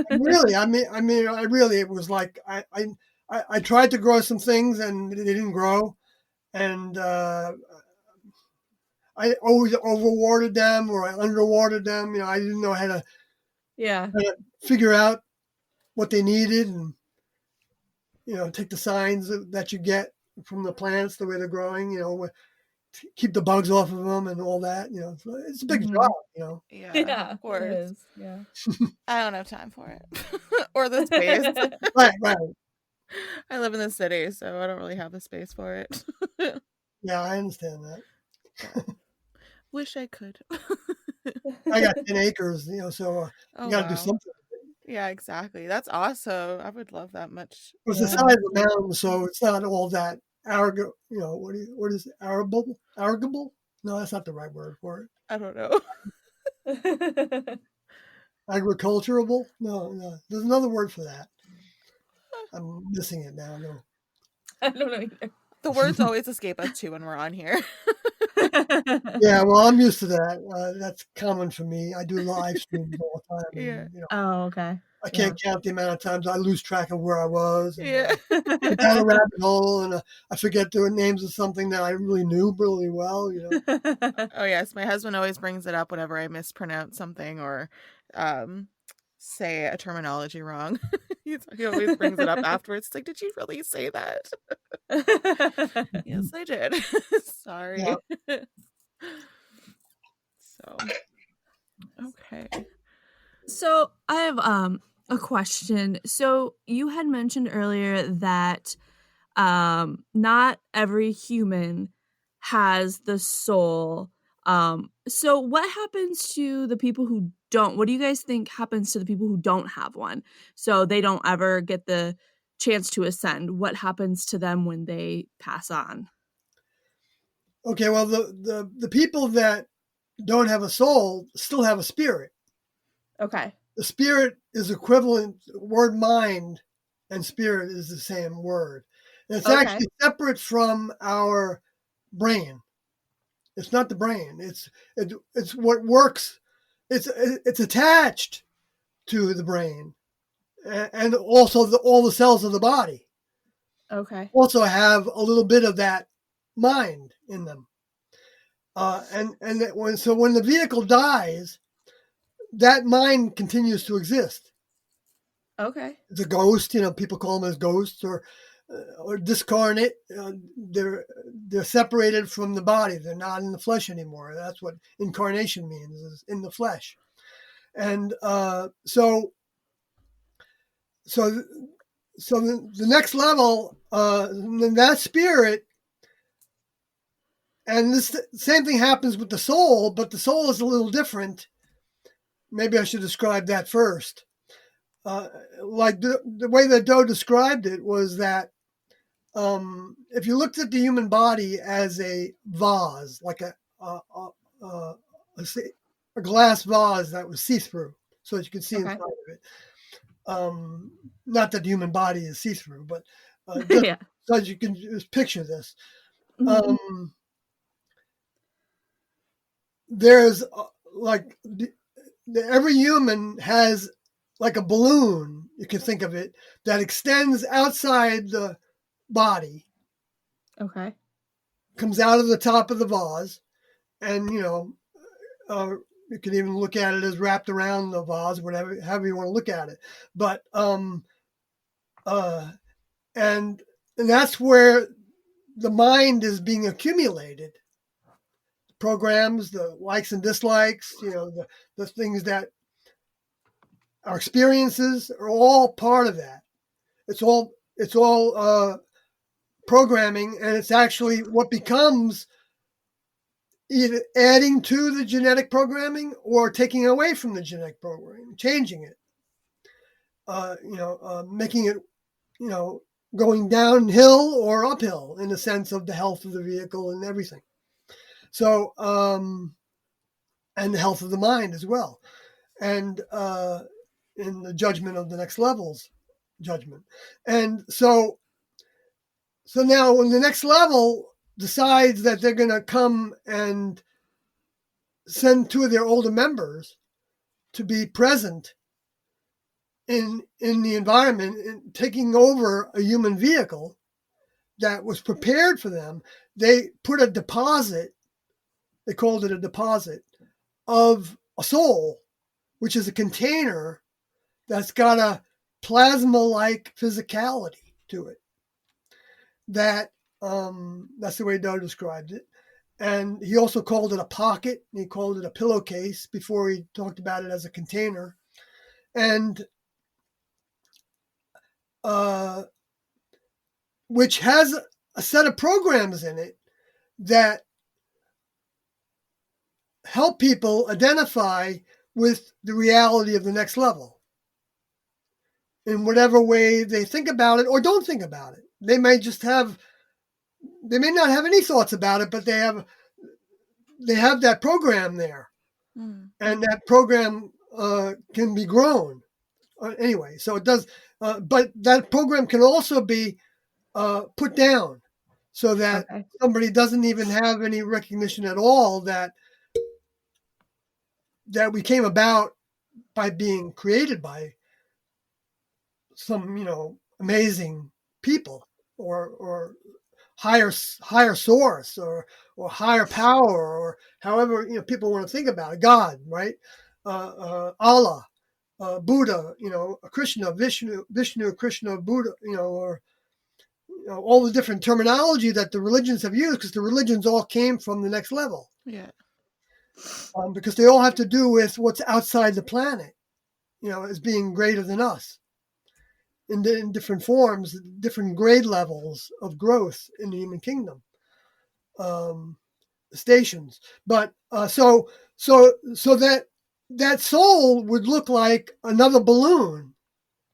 Really, it was like I tried to grow some things and they didn't grow, and I always overwatered them or I underwatered them. I didn't know how to figure out what they needed and take the signs that you get from the plants, the way they're growing. Keep the bugs off of them and all that. It's a big job. Yeah, of course. It is. Yeah. I don't have time for it or the space. Right. I live in the city, so I don't really have the space for it. Yeah, I understand that. Wish I could. I got 10 acres, so you got to do something. Yeah, exactly. That's awesome. I would love that much. It's the size of a mountain, so it's not all that arrogant. What is it? Arrogable? No, that's not the right word for it. I don't know. Agriculturable? No. There's another word for that. I'm missing it now. No. I don't know either. The words always escape us too when we're on here. Yeah, well, I'm used to that. That's common for me. I do live streams all the time. Yeah. And, Oh, okay. I can't count the amount of times I lose track of where I was. And, Yeah. get down a rabbit hole, and I forget the names of something that I really knew really well. Oh yes, my husband always brings it up whenever I mispronounce something or say a terminology wrong. He always brings it up afterwards. It's like, did you really say that? Yes, I did. Sorry. Yeah. So, okay. So I have a question. So you had mentioned earlier that not every human has the soul. So what happens to the people who don't? What do you guys think happens to the people who don't have one? So they don't ever get the chance to ascend. What happens to them when they pass on? Okay, well, the people that don't have a soul still have a spirit. Okay. The spirit is equivalent. Word mind and spirit is the same word. And it's actually separate from our brain. It's not the brain. It's what works. It's attached to the brain, and also all the cells of the body. Okay. Also have a little bit of that mind in them. And when the vehicle dies, that mind continues to exist. Okay. The ghost, people call them as ghosts or discarnate. They're separated from the body. They're not in the flesh anymore. That's what incarnation means, is in the flesh. And so the next level, that spirit, and this same thing happens with the soul, but the soul is a little different. Maybe I should describe that first. Like the way that Doe described it was that if you looked at the human body as a vase, like a glass vase that was see-through, so that you could see Okay. inside of it. Not that the human body is see-through, but just Yeah. so that you can just picture this. Mhm. There's like every human has like a balloon, you can think of it, that extends outside the body, Okay. comes out of the top of the vase, and you can even look at it as wrapped around the vase, however you want to look at it. But and that's where the mind is being accumulated. Programs, the likes and dislikes, the things that our experiences are all part of that. It's all programming, and it's actually what becomes either adding to the genetic programming or taking away from the genetic programming, changing it, making it, going downhill or uphill in the sense of the health of the vehicle and everything. So, and the health of the mind as well. And in the judgment of the next level's judgment. And so now when the next level decides that they're going to come and send two of their older members to be present in the environment, in taking over a human vehicle that was prepared for them, they put a deposit, they called it a deposit, of a soul, which is a container that's got a plasma-like physicality to it. That's the way Doe described it. And he also called it a pocket, and he called it a pillowcase before he talked about it as a container. And which has a set of programs in it that help people identify with the reality of the next level in whatever way they think about it or don't think about it. They may not have any thoughts about it, but they have that program there, and that program can be grown anyway. So it does, but that program can also be put down so that Okay. somebody doesn't even have any recognition at all that we came about by being created by some amazing people or higher source or higher power, or however people want to think about it. God, right? Allah, Buddha, Krishna, Vishnu, Krishna, Buddha, or all the different terminology that the religions have used, because the religions all came from the next level. Yeah. Because they all have to do with what's outside the planet, as being greater than us in different forms, different grade levels of growth in the human kingdom, stations. But so that soul would look like another balloon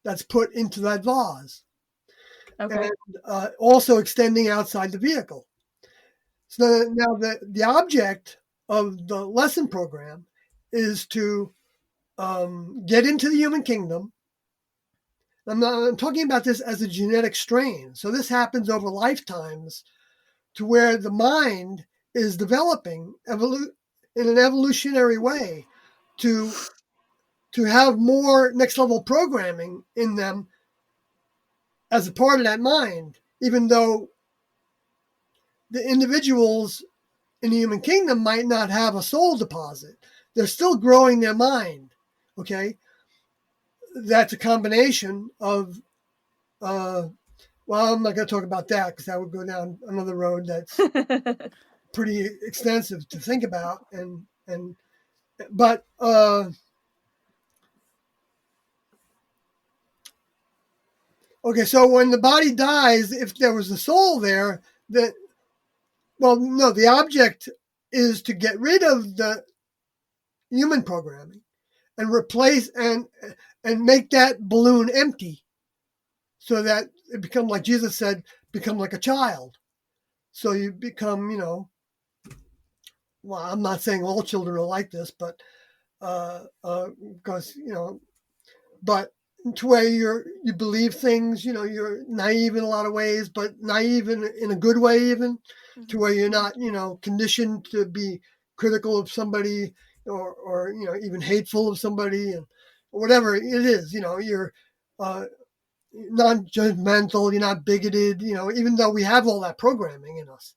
that's put into that vase. Okay. And also extending outside the vehicle. So now the object of the lesson program is to get into the human kingdom. I'm talking about this as a genetic strain. So this happens over lifetimes, to where the mind is developing in an evolutionary way to have more next level programming in them as a part of that mind, even though the individuals in the human kingdom might not have a soul deposit. They're still growing their mind. Okay. that's a combination of, well, I'm not going to talk about that because that would go down another road that's pretty extensive to think about. But okay, so when the body dies, if there was a soul there, no, the object is to get rid of the human programming and replace and make that balloon empty, so that it become, like Jesus said, become like a child. So you become, well, I'm not saying all children are like this, but because but to where you believe things, you're naive in a lot of ways, but naive in a good way, even to where you're not, conditioned to be critical of somebody or even hateful of somebody, and whatever it is, you're non-judgmental, you're not bigoted, even though we have all that programming in us,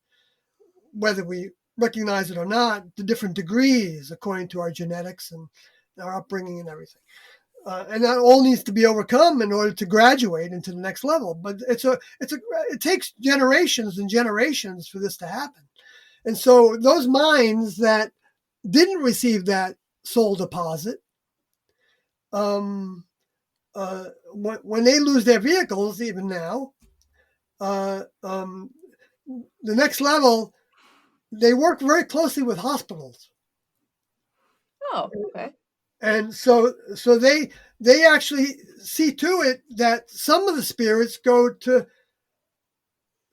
whether we recognize it or not, to different degrees according to our genetics and our upbringing and everything. And that all needs to be overcome in order to graduate into the next level. But it takes generations and generations for this to happen. And so those minds that didn't receive that soul deposit, when they lose their vehicles, even now, the next level, they work very closely with hospitals. Oh, okay. And so they actually see to it that some of the spirits go to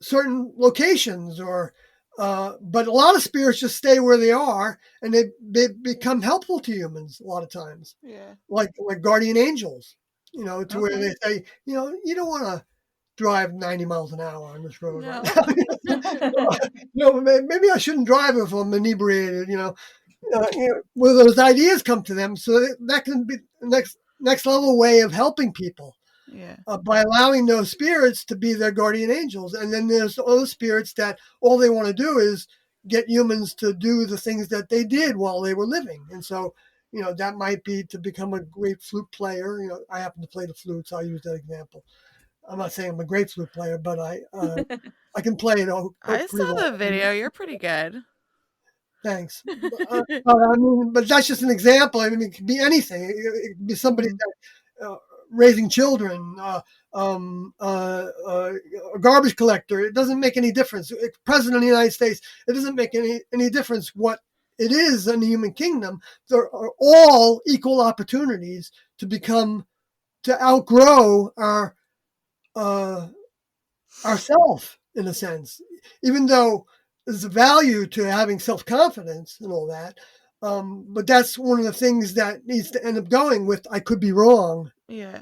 certain locations, but a lot of spirits just stay where they are, and they become helpful to humans a lot of times. Yeah. Like guardian angels, to where they say, you don't want to drive 90 miles an hour on this road. No. Right now. Maybe I shouldn't drive if I'm inebriated, where those ideas come to them, so that can be the next level way of helping people. Yeah. By allowing those spirits to be their guardian angels. And then there's those spirits that all they want to do is get humans to do the things that they did while they were living. And so, that might be to become a great flute player. I happen to play the flute, so I use that example. I'm not saying I'm a great flute player, but I can play it. I pretty saw well. the video. You're pretty good. Thanks. But that's just an example. I mean, it could be anything. It could be somebody that raising children, a garbage collector. It doesn't make any difference. President of the United States. It doesn't make any difference what it is in the human kingdom. There are all equal opportunities to outgrow ourself, in a sense, even though there's a value to having self-confidence and all that. But that's one of the things that needs to end up going with, I could be wrong. Yeah.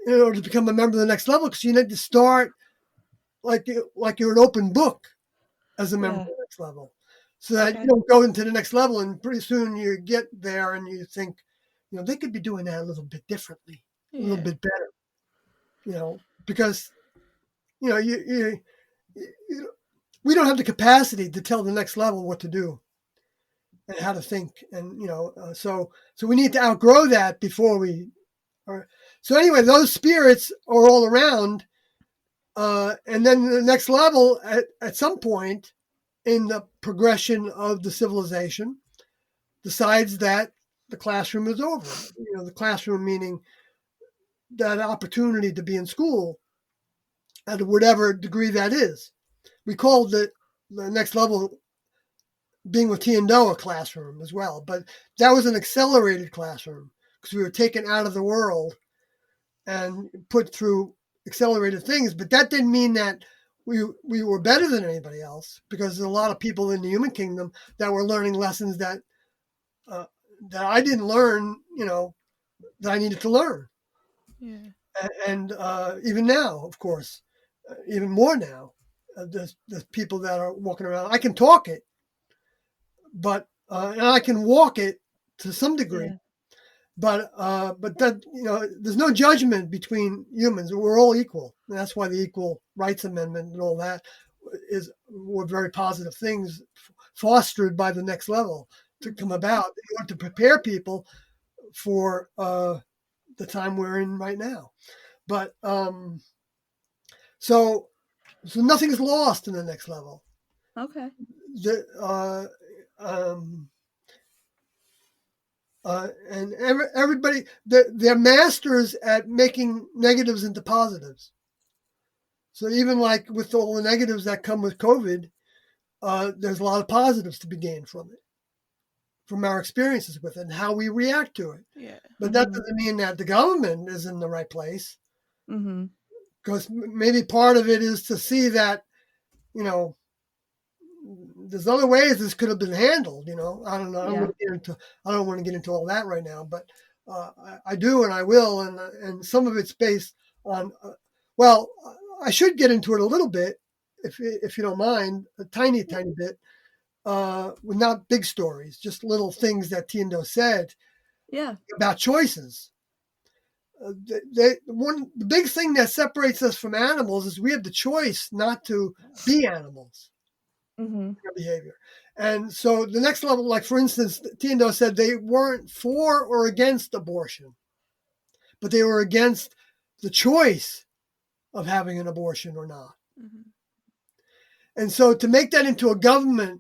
In order to become a member of the next level, because you need to start like you're an open book as a member of the next level, so that you don't go into the next level and pretty soon you get there and you think, they could be doing that a little bit differently, a little bit better, because we don't have the capacity to tell the next level what to do and how to think, and so we need to outgrow that before we are. So anyway, those spirits are all around, and then the next level at some point in the progression of the civilization decides that the classroom is over. The classroom meaning that opportunity to be in school at whatever degree that is. We called the next level, being with T and Do, a classroom as well, but that was an accelerated classroom because we were taken out of the world and put through accelerated things. But that didn't mean that we were better than anybody else, because there's a lot of people in the human kingdom that were learning lessons that I didn't learn, that I needed to learn. Yeah. And even now, of course, even more now, there's people that are walking around. I can talk it, but and I can walk it to some degree. Yeah. But that, there's no judgment between humans. We're all equal. And that's why the Equal Rights Amendment and all that were very positive things fostered by the next level to come about in order to prepare people for the time we're in right now. But so nothing's lost in the next level. Okay. And everybody, they're masters at making negatives into positives. So even like with all the negatives that come with COVID, there's a lot of positives to be gained from it, from our experiences with it and how we react to it. Yeah. But that doesn't mean that the government is in the right place. Mm-hmm. Because maybe part of it is to see that, there's other ways this could have been handled. I don't know. I don't want to get into all that right now, but I do, and I will, and some of it's based on. Well, I should get into it a little bit, if you don't mind, a tiny bit, with not big stories, just little things that Tiendo said. Yeah. About choices. The big thing that separates us from animals is we have the choice not to be animals. Mm-hmm. Behavior. And so the next level, like for instance, Tiendo said they weren't for or against abortion, but they were against the choice of having an abortion or not. Mm-hmm. And so to make that into a government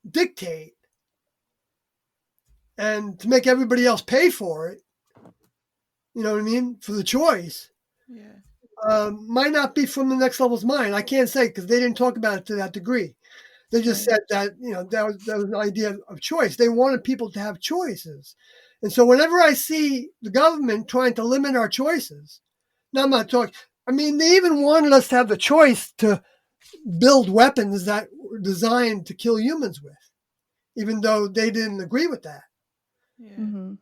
dictate and to make everybody else pay for it, you know what I mean, for the choice, might not be from the next level's mind. I can't say because they didn't talk about it to that degree. They just said that, that was an idea of choice. They wanted people to have choices. And so whenever I see the government trying to limit our choices, now I'm not talking, they even wanted us to have the choice to build weapons that were designed to kill humans with, even though they didn't agree with that. Yeah. Mm-hmm.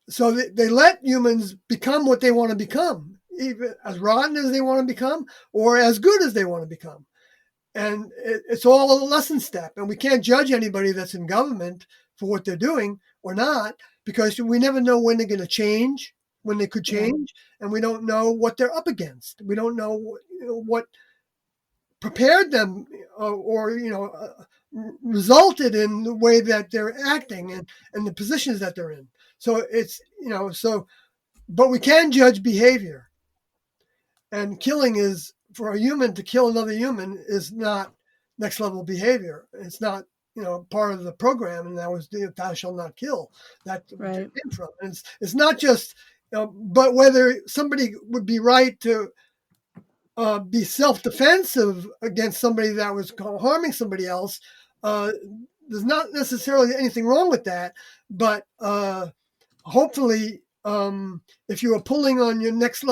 So they let humans become what they want to become, even as rotten as they want to become or as good as they want to become. And it's all a lesson step. And we can't judge anybody that's in government for what they're doing or not, because we never know when they're going to change, when they could change. Yeah. And we don't know what they're up against. We don't know what prepared them or resulted in the way that they're acting and the positions that they're in. So it's, but we can judge behavior. And killing is, for a human to kill another human is not next level behavior. It's not, part of the program. And that was, thou shalt not kill. That's where it came from. And it's not just, but whether somebody would be right to be self-defensive against somebody that was harming somebody else, there's not necessarily anything wrong with that. But hopefully, if you were pulling on the next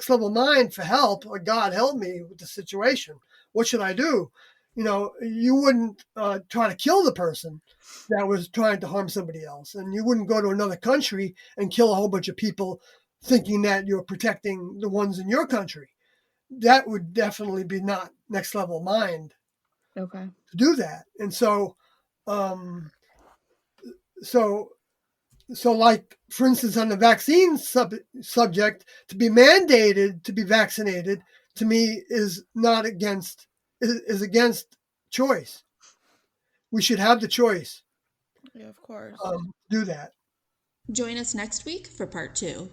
level mind for help, or God help me with the situation, what should I do? You wouldn't try to kill the person that was trying to harm somebody else. And you wouldn't go to another country and kill a whole bunch of people thinking that you're protecting the ones in your country. That would definitely be not next level mind. Okay. To do that. And so like, for instance, on the vaccine subject, to be mandated to be vaccinated, to me, is against choice. We should have the choice. Yeah, of course. Do that. Join us next week for part 2.